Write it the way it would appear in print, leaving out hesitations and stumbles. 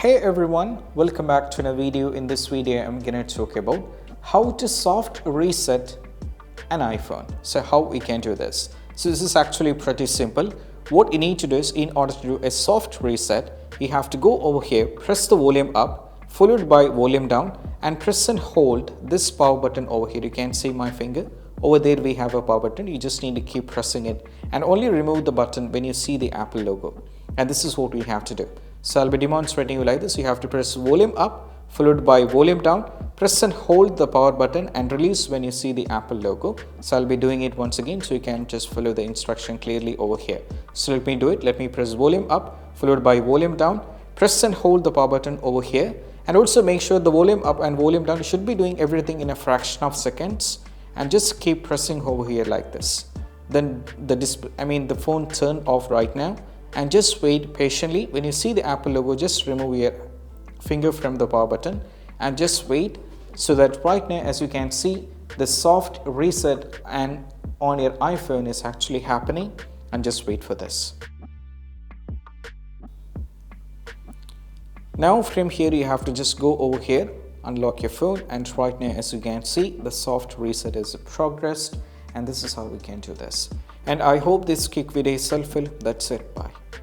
Hey everyone, welcome back to another video. In this video, I'm gonna talk about how to soft reset an iPhone. So how we can do this. So this is actually pretty simple. What you need to do is, in order to do a soft reset, you have to go over here, press the volume up, followed by volume down, and press and hold this power button over here. You can see my finger. Over there we have a power button. You just need to keep pressing it and only remove the button when you see the Apple logo. And this is what we have to do. So I'll be demonstrating you like this. You have to press volume up, followed by volume down, press and hold the power button and release when you see the Apple logo. So I'll be doing it once again, so you can just follow the instruction clearly over here. So let me do it. Let me press volume up, followed by volume down, press and hold the power button over here, and also make sure the volume up and volume down, you should be doing everything in a fraction of seconds, and just keep pressing over here like this. Then the phone turned off right now. And just wait patiently. When you see the Apple logo, just remove your finger from the power button and just wait, so that right now, as you can see, the soft reset and on your iPhone is actually happening. And just wait for this. Now from here, you have to just go over here, unlock your phone, and right now, as you can see, the soft reset is progressed, and this is how we can do this. And I hope this quick video is helpful. That's it. Bye.